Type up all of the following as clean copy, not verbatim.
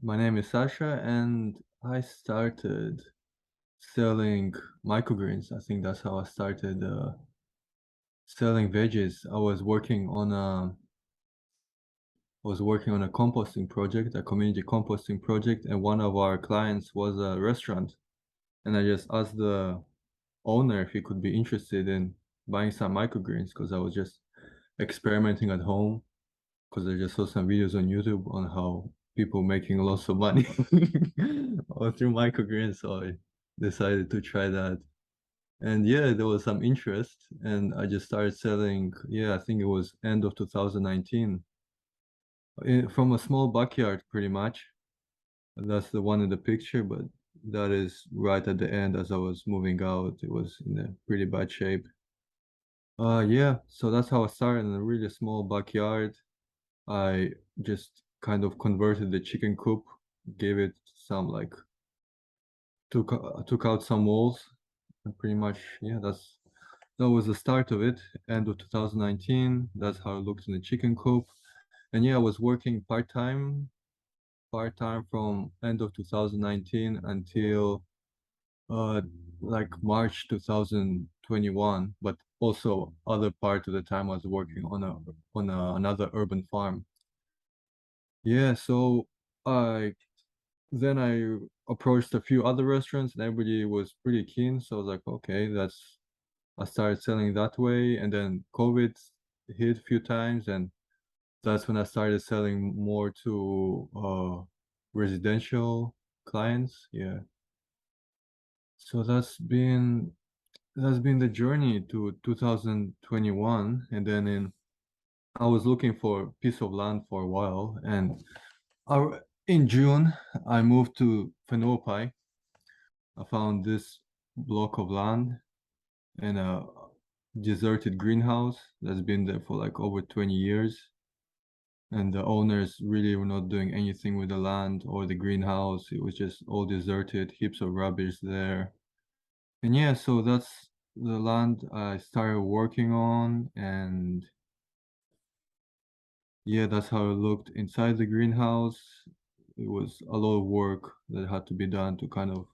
My name is Sasha, and I started selling microgreens. I think that's how I started selling veggies. I was working on a composting project, a community composting project, and one of our clients was a restaurant. And I just asked the owner if he could be interested in buying some microgreens because I was just experimenting at home because I just saw some videos on YouTube on how people making lots of money through microgreens, so I decided to try that. And yeah, there was some interest, and I just started selling. Yeah, I think it was end of 2019, from a small backyard, pretty much. That's the one in the picture, but that is right at the end as I was moving out. It was in a pretty bad shape. Yeah, so that's how I started in a really small backyard. I just kind of converted the chicken coop, gave it some like took out some walls, and pretty much yeah, that was the start of it. End of 2019. That's how it looked in the chicken coop, and yeah, I was working part time from end of 2019 until uh like March 2021. But also other part of the time I was working another urban farm. Yeah, so I then I approached a few other restaurants and everybody was pretty keen. So I was like, okay, I started selling that way. And then COVID hit a few times, and that's when I started selling more to residential clients. Yeah. So that's been the journey to 2021. And then I was looking for a piece of land for a while, and in June I moved to Fenopai. I found this block of land in a deserted greenhouse that's been there for like over 20 years. And the owners really were not doing anything with the land or the greenhouse. It was just all deserted, heaps of rubbish there. And yeah, so that's the land I started working on. And yeah, that's how it looked inside the greenhouse. It was a lot of work that had to be done to kind of,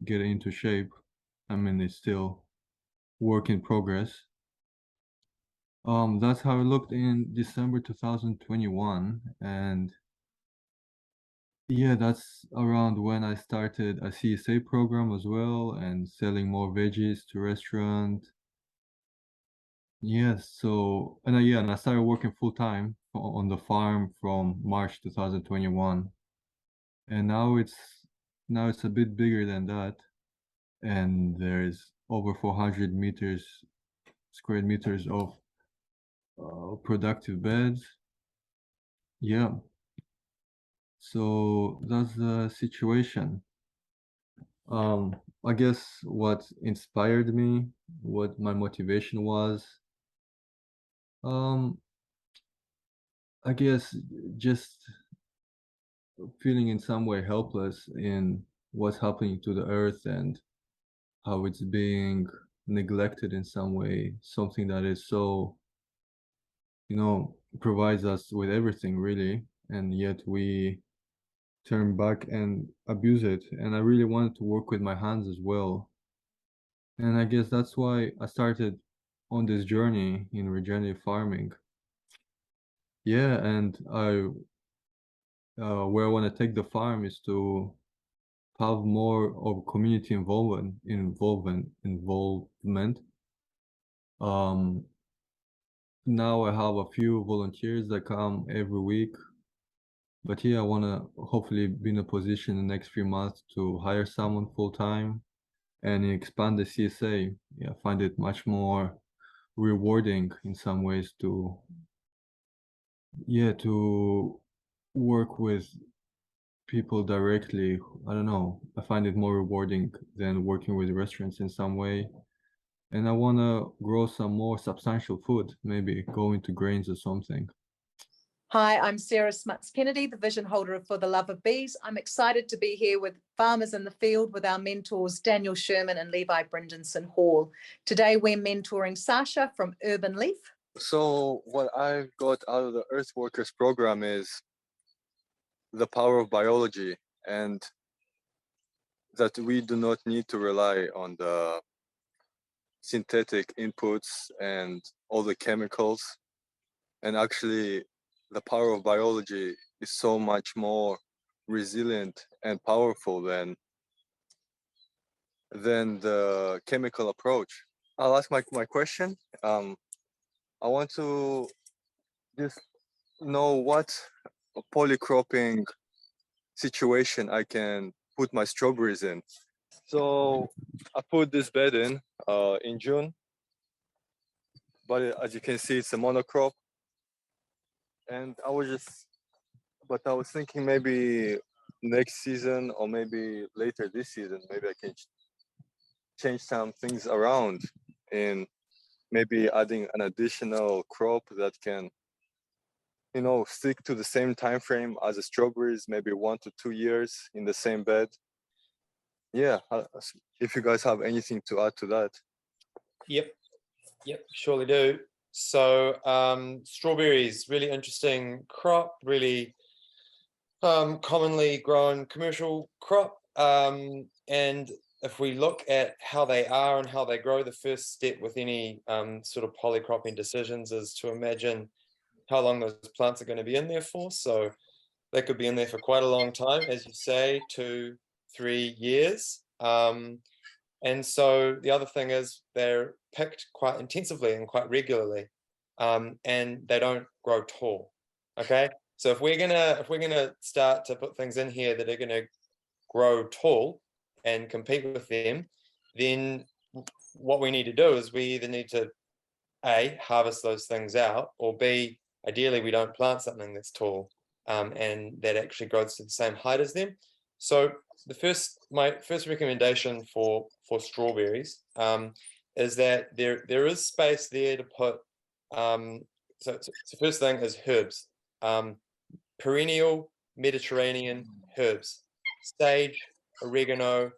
get it into shape. I mean, it's still work in progress. That's how it looked in December 2021. And yeah, that's around when I started a CSA program as well and selling more veggies to restaurant. Yes, so and I started working full time on the farm from March 2021. And now it's a bit bigger than that. And there's over 400 square meters of productive beds. Yeah, so that's the situation. Um, I guess what inspired me, what my motivation was, um, I guess just feeling in some way helpless in what's happening to the earth and how it's being neglected in some way, something that is so, provides us with everything really, and yet we turn back and abuse it. And I really wanted to work with my hands as well. And I guess that's why I started on this journey in regenerative farming. Yeah, and where I want to take the farm is to have more of community involvement. Um, Now I have a few volunteers that come every week, but yeah, I want to hopefully be in a position in the next few months to hire someone full time and expand the CSA. Yeah, I find it much more rewarding in some ways to work with people directly. I don't know. I find it more rewarding than working with restaurants in some way. And I want to grow some more substantial food, maybe go into grains or something. Hi, I'm Sarah Smuts-Kennedy, the vision holder for The Love of Bees. I'm excited to be here with farmers in the field with our mentors, Daniel Schuurman and Levi Brinsdon-Hall. Today, we're mentoring Sasha from Urban Leaf. So what I've got out of the Earthworkers program is the power of biology, and that we do not need to rely on the synthetic inputs and all the chemicals. And actually, the power of biology is so much more resilient and powerful than the chemical approach. I'll ask my question. I want to just know what polycropping situation I can put my strawberries in. So I put this bed in June, but as you can see, it's a monocrop. And I was thinking maybe next season or maybe later this season, maybe I can change some things around in maybe adding an additional crop that can, stick to the same time frame as the strawberries, maybe 1 to 2 years in the same bed. Yeah, if you guys have anything to add to that. Yep, surely do. So strawberries, really interesting crop, really commonly grown commercial crop. And if we look at how they are and how they grow, the first step with any sort of polycropping decisions is to imagine how long those plants are going to be in there for. So they could be in there for quite a long time, as you say, 2, 3 years. And so the other thing is they're picked quite intensively and quite regularly, and they don't grow tall. Okay, so if we're gonna start to put things in here that are gonna grow tall and compete with them, then what we need to do is we either need to A, harvest those things out, or B, ideally we don't plant something that's tall and that actually grows to the same height as them. So my first recommendation for strawberries is that there is space there to put. So the first thing is herbs, perennial Mediterranean herbs, sage, oregano,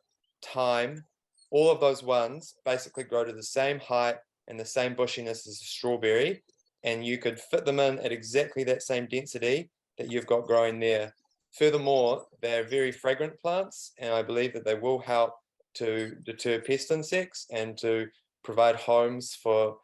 thyme. All of those ones basically grow to the same height and the same bushiness as a strawberry, and you could fit them in at exactly that same density that you've got growing there. Furthermore, they're very fragrant plants, and I believe that they will help to deter pest insects and to provide homes for,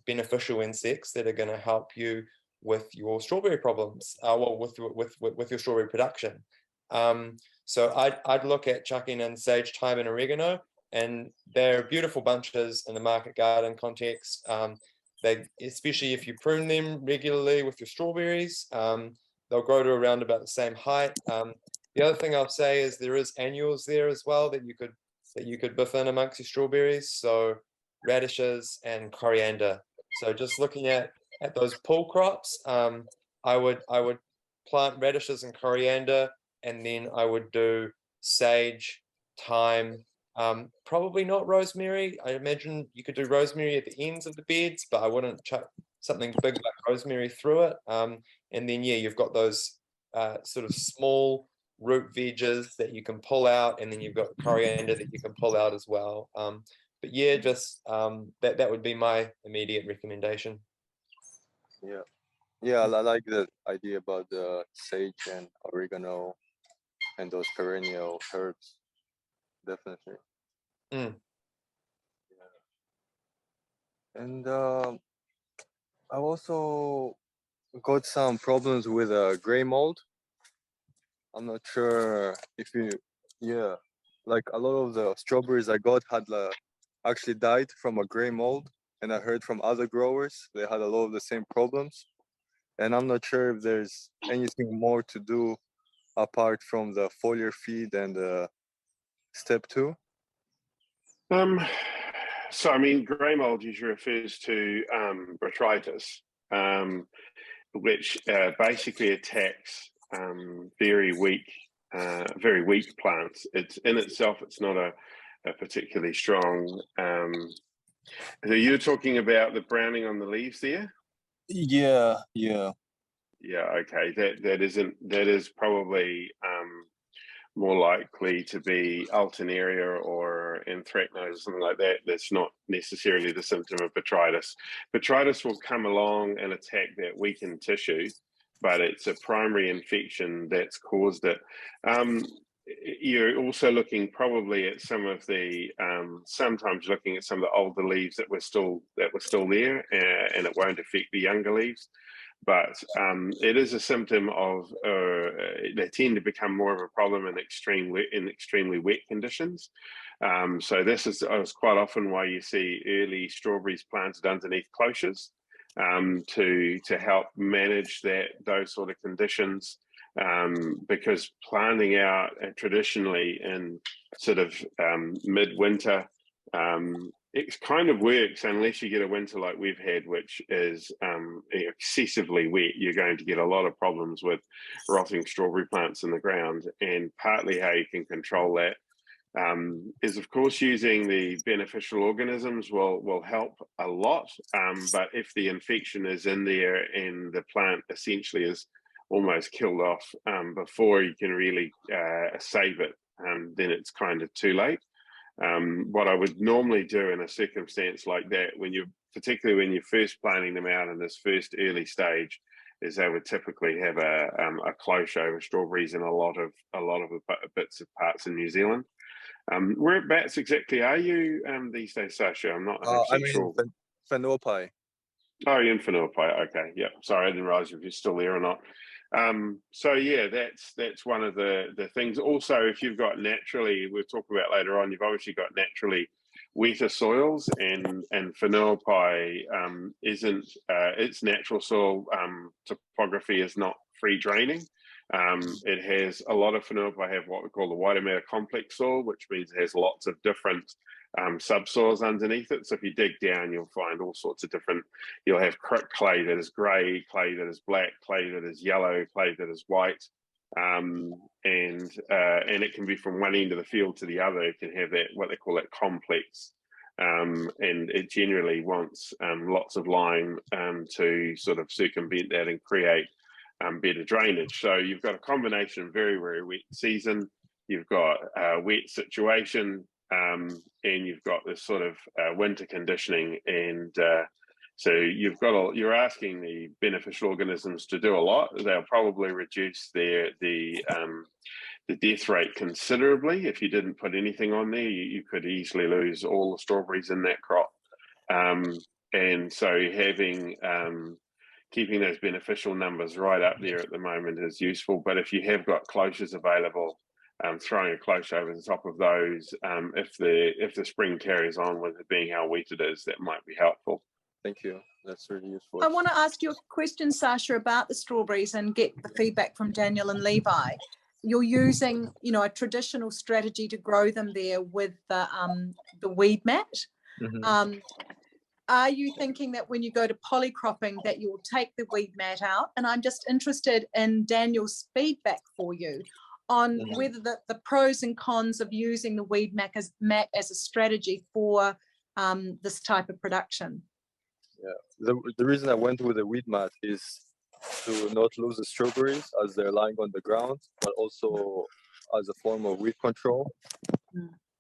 beneficial insects that are going to help you with your strawberry problems, with your strawberry production. So I'd look at chucking in sage, thyme, and oregano, and they're beautiful bunches in the market garden context. They, especially if you prune them regularly with your strawberries, they'll grow to around about the same height. The other thing I'll say is there is annuals there as well that you could biff in amongst your strawberries. So radishes and coriander. So just looking at those pull crops, I would plant radishes and coriander, and then I would do sage, thyme, probably not rosemary. I imagine you could do rosemary at the ends of the beds, but I wouldn't chuck something big like rosemary through it. And then, yeah, you've got those sort of small root veggies that you can pull out, and then you've got coriander that you can pull out as well. But yeah, just that would be my immediate recommendation. Yeah, I like the idea about the sage and oregano and those perennial herbs. Definitely. Mm. Yeah. And I've also got some problems with gray mold. I'm not sure if like a lot of the strawberries I got had actually died from a gray mold, and I heard from other growers they had a lot of the same problems. And I'm not sure if there's anything more to do apart from the foliar feed and step 2. So I mean, grey mold usually refers to botrytis, which basically attacks very weak plants. It's in itself, it's not a particularly strong. So you're talking about the browning on the leaves there? Yeah. Okay, that is probably more likely to be alternaria or anthracnose or something like that. That's not necessarily the symptom of botrytis. Botrytis will come along and attack that weakened tissue, but it's a primary infection that's caused it. You're also looking probably at some of the sometimes looking at some of the older leaves that were still there, and it won't affect the younger leaves. But it is a symptom of they tend to become more of a problem in extremely wet conditions. So this is quite often why you see early strawberries planted underneath cloches to help manage those sort of conditions. Because planting out traditionally in sort of midwinter, it kind of works unless you get a winter like we've had, which is excessively wet. You're going to get a lot of problems with rotting strawberry plants in the ground, and partly how you can control that is, of course, using the beneficial organisms will help a lot. But if the infection is in there and the plant essentially is almost killed off before you can really save it, then it's kind of too late. What I would normally do in a circumstance like that, particularly when you're first planting them out in this first early stage, is I would typically have a cloche over strawberries in a lot of bits of parts in New Zealand. Whereabouts exactly are you these days, Sasha? I'm not 100% sure. Whenua. Oh, you're in Whenua. Okay, yeah. Sorry, I didn't realise if you're still there or not. So yeah, that's one of the things. Also, if you've got naturally, we'll talk about later on, you've obviously got naturally wetter soils, and Whenua isn't its natural soil topography is not free draining. It has a lot of Whenua have what we call the Wairemata complex soil, which means it has lots of different subsoils underneath it. So if you dig down, you'll find all sorts of different, you'll have clay that is grey, clay that is black, clay that is yellow, clay that is white. And it can be from one end of the field to the other. It can have that, what they call that complex. And it generally wants lots of lime to sort of circumvent that and create better drainage. So you've got a combination of very, very wet season, you've got a wet situation, and you've got this sort of winter conditioning, and so you're asking the beneficial organisms to do a lot. They'll probably reduce the death rate considerably. If you didn't put anything on there, you could easily lose all the strawberries in that crop. And so keeping those beneficial numbers right up there at the moment is useful. But if you have got cloches available, throwing a cloche over the top of those, if the spring carries on with it being how wet it is, that might be helpful. Thank you. That's really useful. I want to ask you a question, Sasha, about the strawberries and get the feedback from Daniel and Levi. You're using, a traditional strategy to grow them there with the weed mat. Mm-hmm. Are you thinking that when you go to polycropping that you'll take the weed mat out? And I'm just interested in Daniel's feedback for you on whether the pros and cons of using the weed mat as a strategy for this type of production. Yeah, the reason I went with the weed mat is to not lose the strawberries as they're lying on the ground, but also as a form of weed control.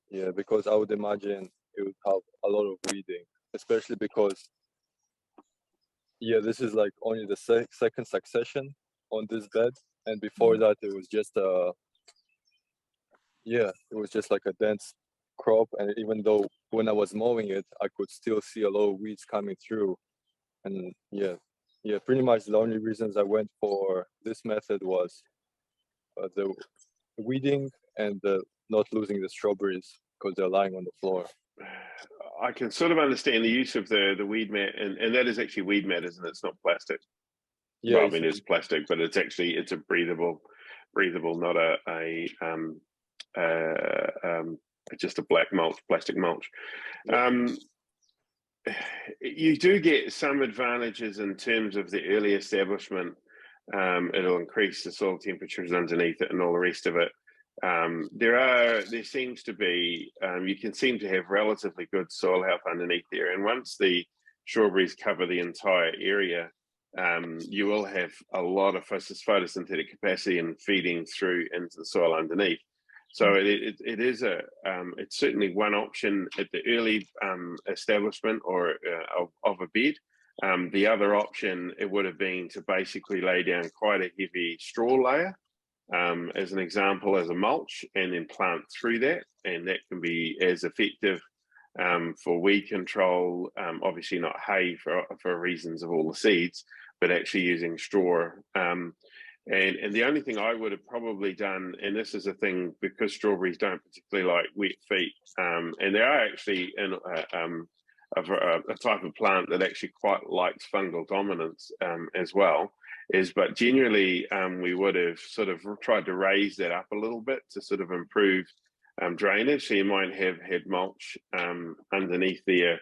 Yeah, because I would imagine it would have a lot of weeding, especially because, this is like only the second succession on this bed, and before that it was just like a dense crop, and even though when I was mowing it, I could still see a lot of weeds coming through. And pretty much the only reasons I went for this method was the weeding and the not losing the strawberries because they're lying on the floor. I can sort of understand the use of the weed mat, and that is actually weed mat, isn't it? It's not plastic. Yeah, well, I mean it's plastic, but it's a breathable, not just a black mulch, plastic mulch. You do get some advantages in terms of the early establishment. It'll increase the soil temperatures underneath it and all the rest of it. There seems to be, you can seem to have relatively good soil health underneath there. And once the strawberries cover the entire area, you will have a lot of photosynthetic capacity and feeding through into the soil underneath. So it's certainly one option at the early establishment or of a bed. The other option, it would have been to basically lay down quite a heavy straw layer, as an example, as a mulch, and then plant through that, and that can be as effective for weed control. Obviously not hay for reasons of all the seeds, but actually using straw. And the only thing I would have probably done, and this is a thing because strawberries don't particularly like wet feet, and they are actually in a type of plant that actually quite likes fungal dominance as well, but generally we would have sort of tried to raise that up a little bit to sort of improve drainage. So you might have had mulch underneath there,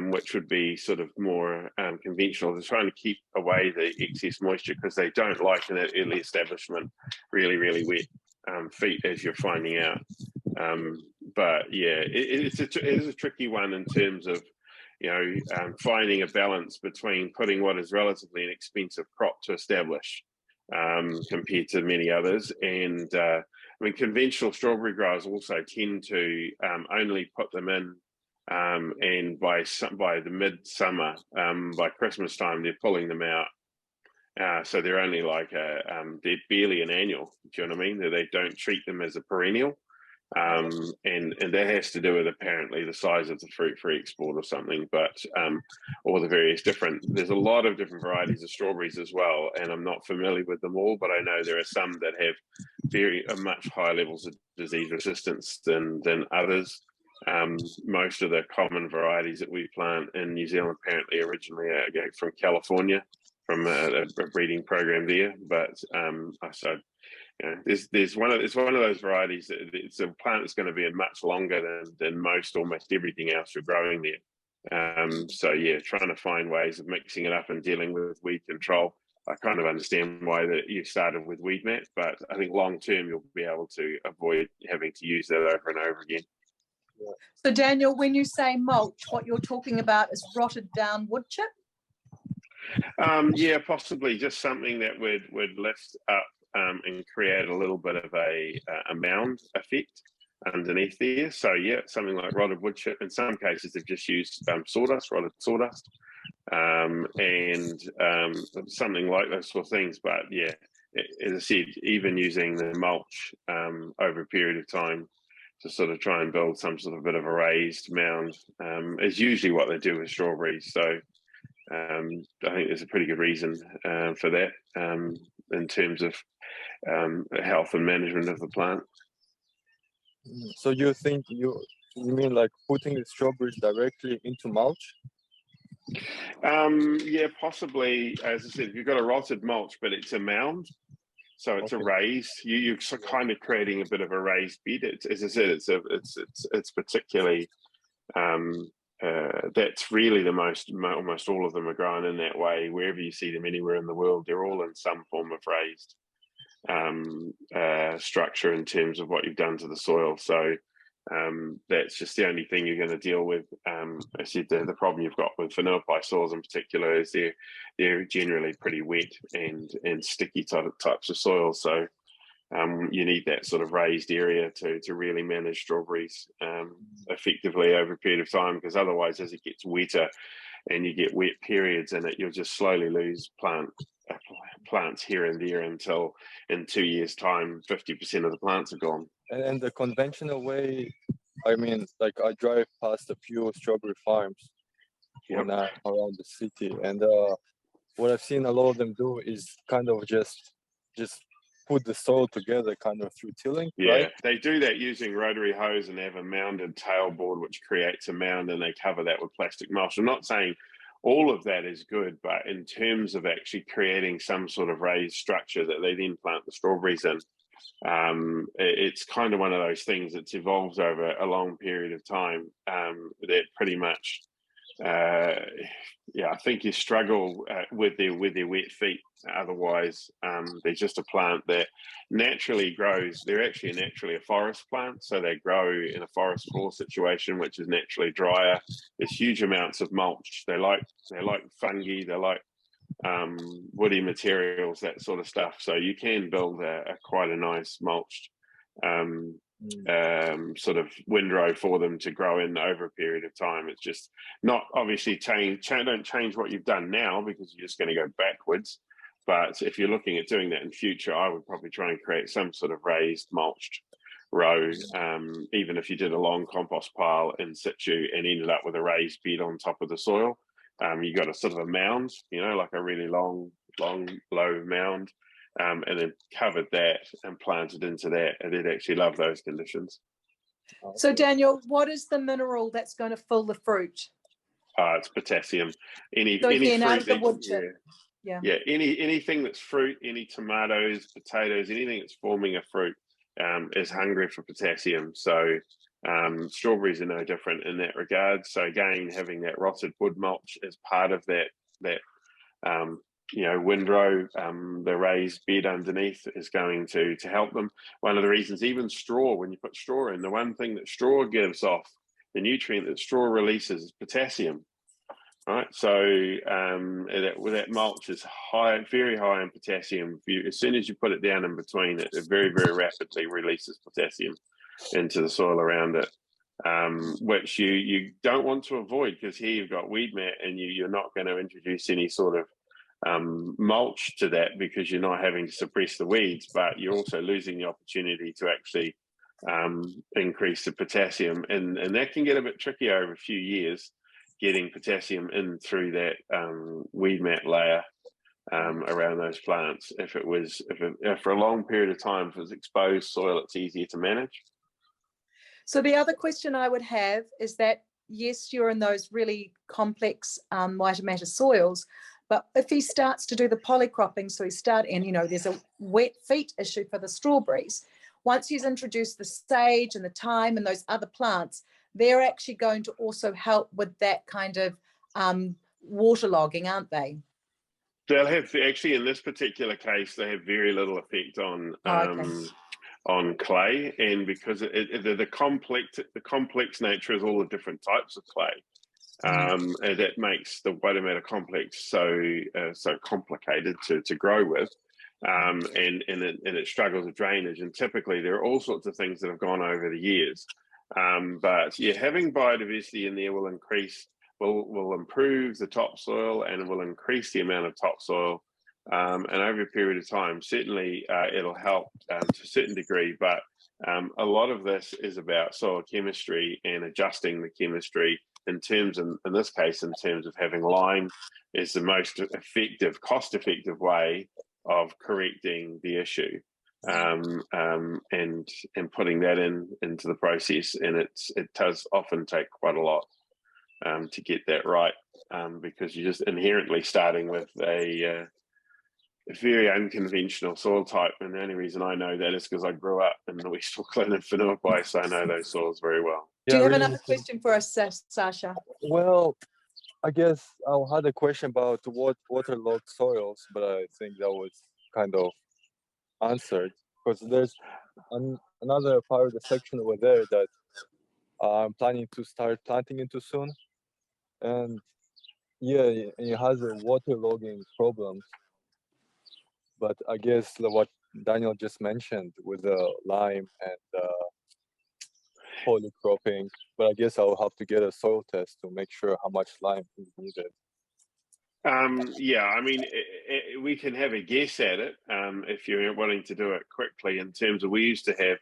which would be sort of more conventional. They're trying to keep away the excess moisture because they don't like in that early establishment really wet feet, as you're finding out. But yeah, it is a tricky one in terms of, you know, finding a balance between putting what is relatively an expensive crop to establish compared to many others. And I mean, conventional strawberry growers also tend to only put them in, and by the midsummer, by Christmas time, they're pulling them out. So they're only like they're barely an annual. Do you know what I mean? They don't treat them as a perennial. And that has to do with apparently the size of the fruit for export or something, but or the various different, there's a lot of different varieties of strawberries as well, and I'm not familiar with them all, but I know there are some that have much higher levels of disease resistance than others. Most of the common varieties that we plant in New Zealand apparently originally are from California, from a breeding program there, but so you know, it's one of those varieties that it's a plant that's going to be in much longer than almost everything else you're growing there. So yeah, trying to find ways of mixing it up and dealing with weed control. I kind of understand why you started with weed mat, but I think long term you'll be able to avoid having to use that over and over again. So Daniel, when you say mulch, what you're talking about is rotted down wood chip? Yeah, possibly just something that would lift up and create a little bit of a mound effect underneath there. So yeah, something like rotted wood chip. In some cases, they've just used sawdust, rotted sawdust, and something like those sort of things. But yeah, as I said, even using the mulch over a period of time to sort of try and build some sort of bit of a raised mound is usually what they do with strawberries. So I think there's a pretty good reason for that in terms of health and management of the plant. So you think you mean like putting the strawberries directly into mulch? Yeah, possibly. As I said, if you've got a rotted mulch, but it's a mound, so it's a raised. You're kind of creating a bit of a raised bed. As I said, it's particularly. That's really the almost all of them are grown in that way. Wherever you see them anywhere in the world, they're all in some form of raised structure in terms of what you've done to the soil. So that's just the only thing you're going to deal with. I said the problem you've got with vanillapie soils in particular is they're generally pretty wet and sticky types of soil. So you need that sort of raised area to really manage strawberries effectively over a period of time, because otherwise, as it gets wetter and you get wet periods in it, you'll just slowly lose plants here and there until in 2 years' time, 50% of the plants are gone. And the conventional way, I mean, like I drive past a few strawberry farms when I'm around the city, and what I've seen a lot of them do is kind of just put the soil together kind of through tilling. Yeah, right? They do that using rotary hose and have a mounded tailboard which creates a mound, and they cover that with plastic mulch. I'm not saying all of that is good, but in terms of actually creating some sort of raised structure that they then plant the strawberries in, it's kind of one of those things that's evolved over a long period of time that pretty much I think you struggle with their wet feet. Otherwise, they're just a plant that naturally grows. They're actually naturally a forest plant, so they grow in a forest floor situation, which is naturally drier. There's huge amounts of mulch. They like fungi. They like woody materials, that sort of stuff. So you can build quite a nice mulched sort of windrow for them to grow in over a period of time. It's just not obviously don't change what you've done now, because you're just going to go backwards. But if you're looking at doing that in future, I would probably try and create some sort of raised mulched row, even if you did a long compost pile in situ and ended up with a raised bed on top of the soil. You got a sort of a mound, you know, like a really long, low mound, and then covered that and planted into that. And it actually loved those conditions. So Daniel, what is the mineral that's going to fill the fruit? It's potassium. Any again, out fruit of the wood chip. Yeah, anything that's fruit, any tomatoes, potatoes, anything that's forming a fruit is hungry for potassium. So strawberries are no different in that regard. So again, having that rotted wood mulch as part of that you know, windrow, the raised bed underneath is going to help them. One of the reasons, even straw, when you put straw in, the one thing that straw gives off, the nutrient that straw releases, is potassium. Right, so that mulch is high, very high in potassium. As soon as you put it down in between, it very, very rapidly releases potassium into the soil around it, which you don't want to avoid, because here you've got weed mat, and you're not going to introduce any sort of mulch to that, because you're not having to suppress the weeds, but you're also losing the opportunity to actually increase the potassium, and that can get a bit tricky over a few years, getting potassium in through that weed mat layer around those plants. If for a long period of time, if it was exposed soil, it's easier to manage. So the other question I would have is that, yes, you're in those really complex white matter soils, but if he starts to do the polycropping, so and you know, there's a wet feet issue for the strawberries. Once he's introduced the sage and the thyme and those other plants, they're actually going to also help with that kind of waterlogging, aren't they? They'll have, actually, in this particular case, they have very little effect on on clay, and because the complex nature is all the different types of clay, and that makes the white matter complex so complicated to grow with, and it struggles with drainage. And typically, there are all sorts of things that have gone over the years. But yeah, having biodiversity in there will improve the topsoil, and it will increase the amount of topsoil, and over a period of time, certainly it'll help to a certain degree. But a lot of this is about soil chemistry and adjusting the chemistry in this case, in terms of having lime is the most effective, cost-effective way of correcting the issue. And putting that into the process, and it does often take quite a lot to get that right, because you're just inherently starting with a very unconventional soil type. And the only reason I know that is because I grew up in the West Auckland and Whenuapai, so I know those soils very well. Do you have another question for us, Sasha? Well, I guess I had a question about waterlogged soils, but I think that was kind of answered, because there's another part of the section over there that I'm planning to start planting into soon, and yeah, it has a waterlogging problems. But I guess what Daniel just mentioned with the lime and polycropping, but I guess I'll have to get a soil test to make sure how much lime is needed. Yeah, I mean, we can have a guess at it if you're wanting to do it quickly. In terms of, we used to have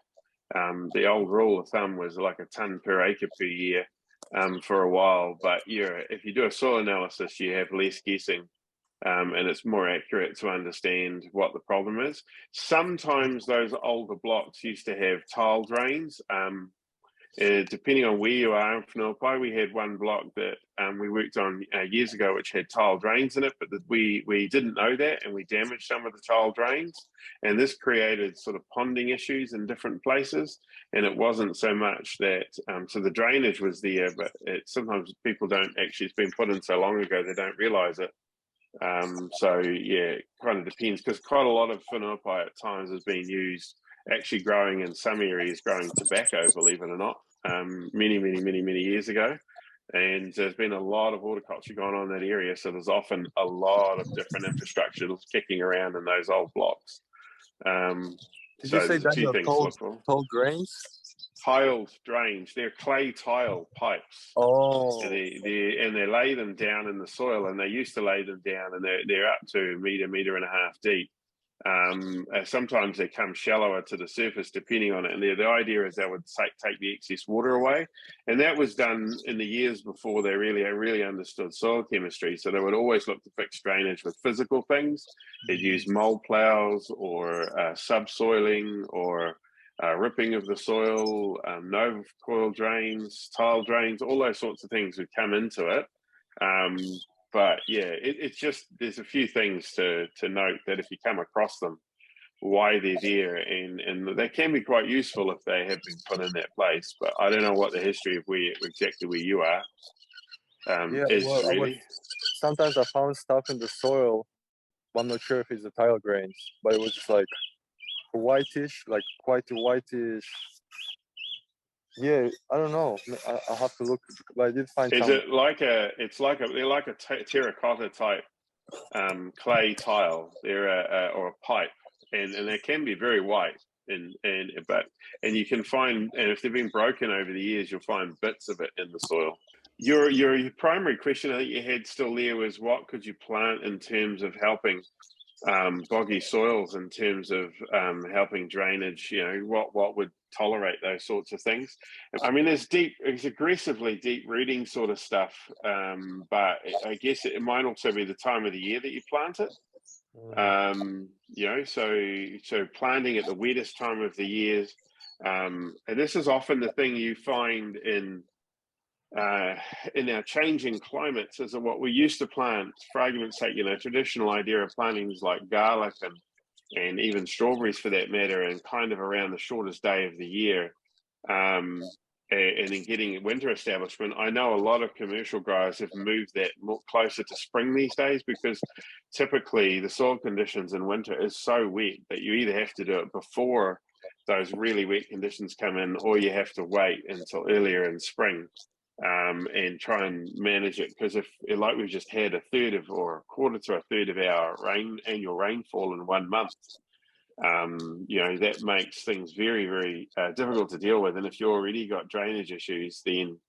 the old rule of thumb was like a tonne per acre per year for a while. But yeah, if you do a soil analysis, you have less guessing, and it's more accurate to understand what the problem is. Sometimes those older blocks used to have tile drains. Depending on where you are in Whenuapai, we had one block that we worked on years ago, which had tile drains in it, but we didn't know that, and we damaged some of the tile drains, and this created sort of ponding issues in different places. And it wasn't so much that, so the drainage was there, but sometimes people don't actually, it's been put in so long ago, they don't realize it. So yeah, it kind of depends, because quite a lot of Whenuapai at times has been used, actually growing in some areas, growing tobacco, believe it or not, many years ago. And there's been a lot of horticulture going on in that area, so there's often a lot of different infrastructure kicking around in those old blocks. Did So you say there's a few Daniel things to look for. tall grains? Tiled drains, they're clay tile pipes. Oh, And they lay them down in the soil, and they used to lay them down, and they're up to a meter and a half deep. Sometimes they come shallower to the surface depending on it, and the idea is they would take the excess water away, and that was done in the years before they really understood soil chemistry. So they would always look to fix drainage with physical things. They'd use mole plows or subsoiling or ripping of the soil, no coil drains, tile drains, all those sorts of things would come into it. But yeah, it's just, there's a few things to note that if you come across them, why they're there, and they can be quite useful if they have been put in that place. But I don't know what the history of exactly where you are yeah. is Well, really. sometimes I found stuff in the soil, but I'm not sure if it's the tile grains, but it was just like whitish, like quite whitish. Yeah, I don't know. I'll have to look, but I did find Is some. it like they're like a terracotta type clay tile? They're or a pipe, and they can be very white, and you can find, and if they've been broken over the years, you'll find bits of it in the soil. Your primary question I think you had still there was, what could you plant in terms of helping boggy soils, in terms of helping drainage? You know, what would tolerate those sorts of things? I mean, it's aggressively deep rooting sort of stuff, but I guess it might also be the time of the year that you plant it. You know, so planting at the wettest time of the years, and this is often the thing you find in our changing climates, is that what we used to plant, for argument's sake, you know, traditional idea of planting is like garlic and even strawberries for that matter, and kind of around the shortest day of the year, and in getting winter establishment. I know a lot of commercial growers have moved that more closer to spring these days, because typically the soil conditions in winter is so wet that you either have to do it before those really wet conditions come in, or you have to wait until earlier in spring and try and manage it. Because if, like we've just had, a third of, or a quarter to a third of our annual rainfall in 1 month, you know, that makes things very difficult to deal with. And if you already got drainage issues, then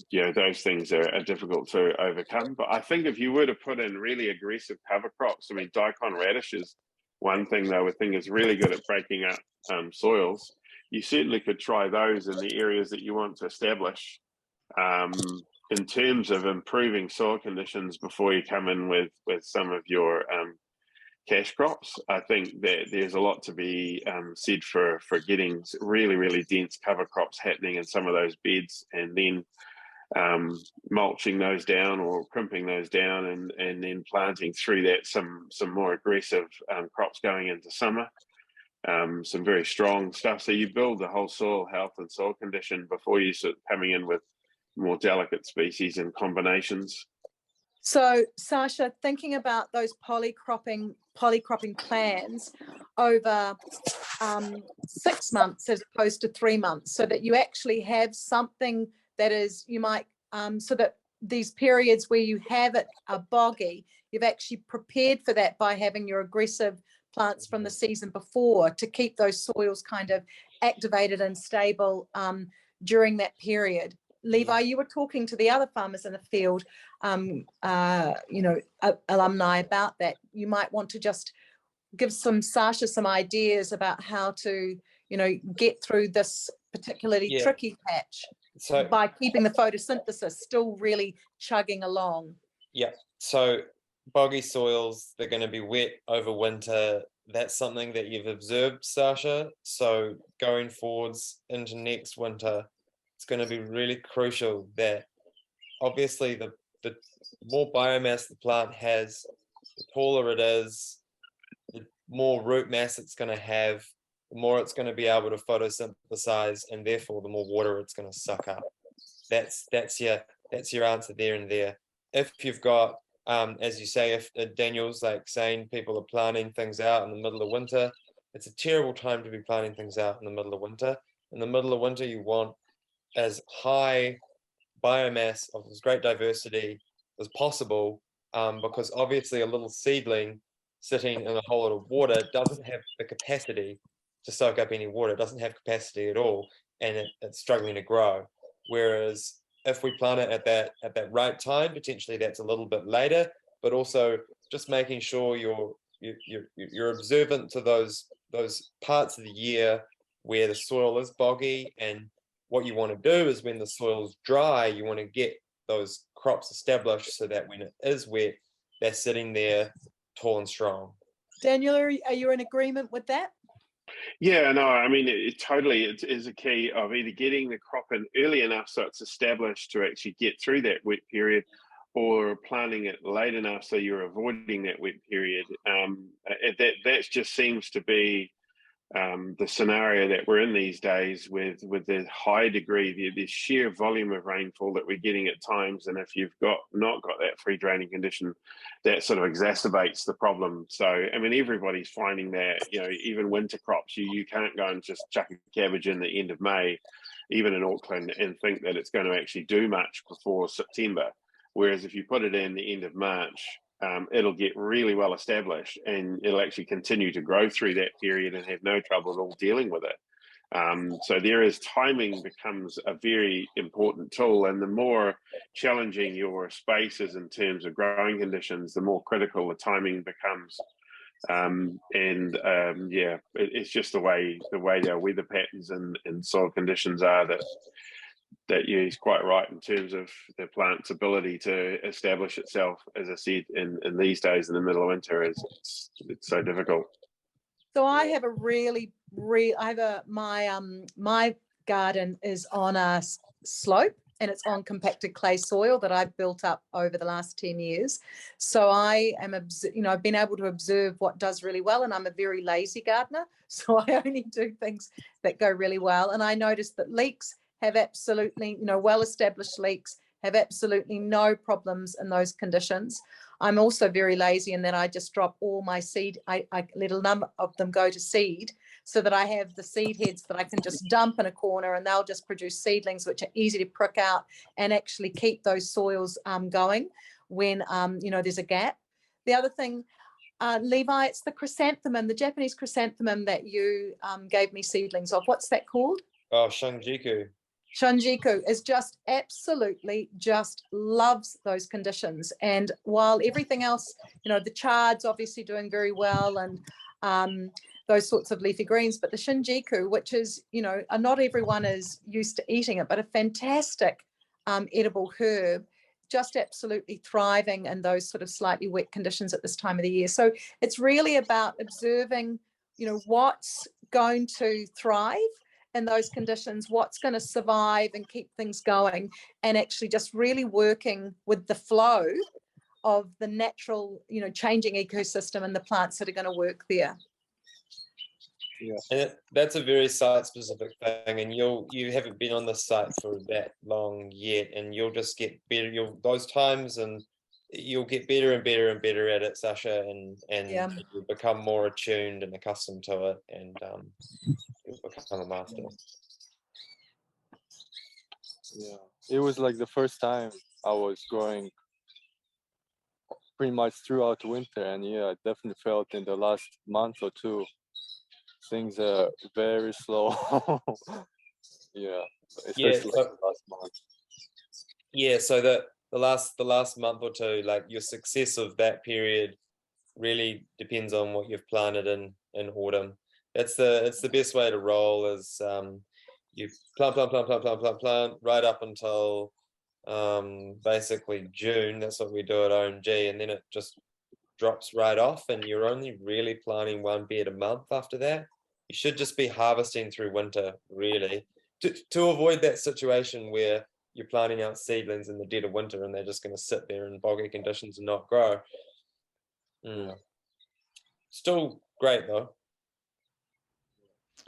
you know, those things are difficult to overcome. But I think if you were to put in really aggressive cover crops, I mean, daikon radish is one thing that I would think is really good at breaking up soils. You certainly could try those in the areas that you want to establish, in terms of improving soil conditions before you come in with some of your cash crops. I think that there's a lot to be said for getting really dense cover crops happening in some of those beds, and then mulching those down or crimping those down, and then planting through that some more aggressive crops going into summer. Some very strong stuff. So you build the whole soil health and soil condition before you start coming in with more delicate species and combinations. So, Sasha, thinking about those polycropping plans over 6 months as opposed to 3 months, so that you actually have something that is, you might, so that these periods where you have it a boggy, you've actually prepared for that by having your aggressive plants from the season before, to keep those soils kind of activated and stable during that period. Levi, you were talking to the other farmers in the field, you know, alumni about that. You might want to just give Sasha some ideas about how to, you know, get through this particularly tricky patch, so by keeping the photosynthesis still really chugging along. Yeah. So boggy soils, they're going to be wet over winter. That's something that you've observed, Sasha. So going forwards into next winter, it's going to be really crucial that obviously the more biomass the plant has, the taller it is, the more root mass it's going to have, the more it's going to be able to photosynthesize, and therefore the more water it's going to suck up. That's your answer there and there. If you've got, as you say, if Daniel's like saying people are planting things out in the middle of winter, it's a terrible time to be planting things out in the middle of winter. In the middle of winter, you want as high biomass of as great diversity as possible, because obviously a little seedling sitting in a whole lot of water doesn't have the capacity soak up any water. It doesn't have capacity at all, and it's struggling to grow. Whereas if we plant it at that right time, potentially that's a little bit later, but also just making sure you're observant to those parts of the year where the soil is boggy, and what you want to do is when the soil's dry, you want to get those crops established so that when it is wet, they're sitting there tall and strong. Daniel, are you in agreement with that? Yeah, no, I mean, it totally is a key of either getting the crop in early enough so it's established to actually get through that wet period, or planting it late enough so you're avoiding that wet period. That just seems to be the scenario that we're in these days with the high degree, the sheer volume of rainfall that we're getting at times. And if you've not got that free draining condition, that sort of exacerbates the problem. So, I mean, everybody's finding that, even winter crops, you can't go and just chuck a cabbage in the end of May, even in Auckland, and think that it's going to actually do much before September. Whereas if you put it in the end of March, it'll get really well established, and it'll actually continue to grow through that period and have no trouble at all dealing with it. So timing becomes a very important tool, and the more challenging your space is in terms of growing conditions, the more critical the timing becomes. It's just the way our weather patterns and soil conditions are that he's quite right in terms of the plant's ability to establish itself. As I said, in these days in the middle of winter, it's so difficult. So I have my garden is on a slope, and it's on compacted clay soil that I've built up over the last 10 years. So I am, I've been able to observe what does really well, and I'm a very lazy gardener. So I only do things that go really well. And I noticed that leeks have absolutely, well-established leeks have absolutely no problems in those conditions. I'm also very lazy in that I just drop all my seed. I let a number of them go to seed, so that I have the seed heads that I can just dump in a corner, and they'll just produce seedlings which are easy to prick out and actually keep those soils going when, there's a gap. The other thing, Levi, it's the chrysanthemum, the Japanese chrysanthemum that you gave me seedlings of. What's that called? Oh, Shanjiku. Shanjiku is just absolutely loves those conditions. And while everything else, the chard's obviously doing very well, and those sorts of leafy greens, but the Shinjiku, which is, not everyone is used to eating it, but a fantastic edible herb, just absolutely thriving in those sort of slightly wet conditions at this time of the year. So it's really about observing, what's going to thrive in those conditions, what's going to survive and keep things going, and actually just really working with the flow of the natural, changing ecosystem and the plants that are going to work there. Yeah, and that's a very site-specific thing, and you haven't been on the site for that long yet, and you'll just get better. Those times, and you'll get better and better and better at it, Sasha, and you'll become more attuned and accustomed to it, and you'll become a master. yeah. It was like the first time I was growing pretty much throughout winter, and I definitely felt in the last month or two things are very slow. Especially the last month. So the last month or two, like your success of that period really depends on what you've planted in autumn. It's the best way to roll, is you plant right up until basically June. That's what we do at OMG, and then it just drops right off, and you're only really planting one bed a month after that. You should just be harvesting through winter, really, to avoid that situation where you're planting out seedlings in the dead of winter and they're just going to sit there in boggy conditions and not grow. Still great though.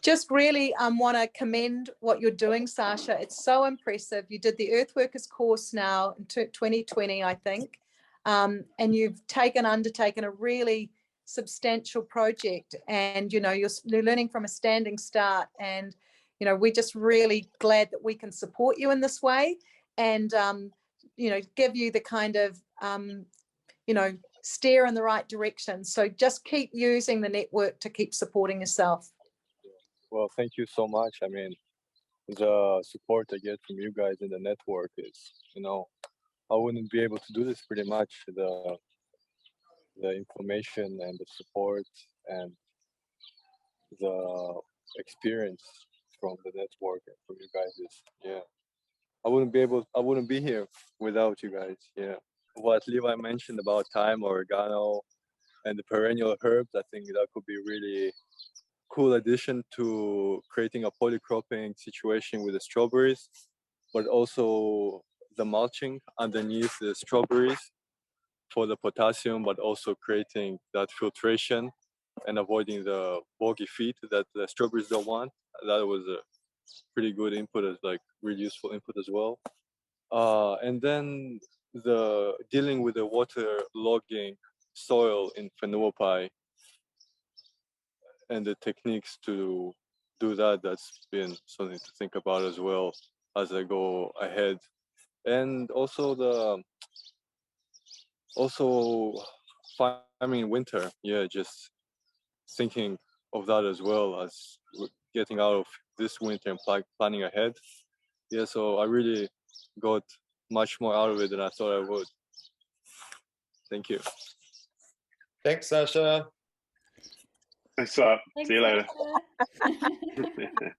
Just really want to commend what you're doing, Sasha. It's so impressive. You did the Earthworkers course now in 2020, I think, and you've undertaken a really substantial project, and you're learning from a standing start, and we're just really glad that we can support you in this way, and give you the kind of steer in the right direction. So just keep using the network to keep supporting yourself. Well, thank you so much. I mean, the support I get from you guys in the network is, I wouldn't be able to do this pretty much. The information and the support and the experience from the network and from you guys is, yeah. I wouldn't be here without you guys. Yeah. What Levi mentioned about thyme, oregano, and the perennial herbs, I think that could be really cool addition to creating a polycropping situation with the strawberries, but also the mulching underneath the strawberries for the potassium, but also creating that filtration and avoiding the boggy feet that the strawberries don't want. That was a pretty good input, as like really useful input as well. And then the dealing with the water logging soil in Fenuopai and the techniques to do that, that's been something to think about as well as I go ahead. And also farming in winter, yeah, just thinking of that as well as getting out of this winter and planning ahead. Yeah, so I really got much more out of it than I thought I would. Thank you. Thanks, Sasha. Thanks up. Thanks, See you later. Sasha.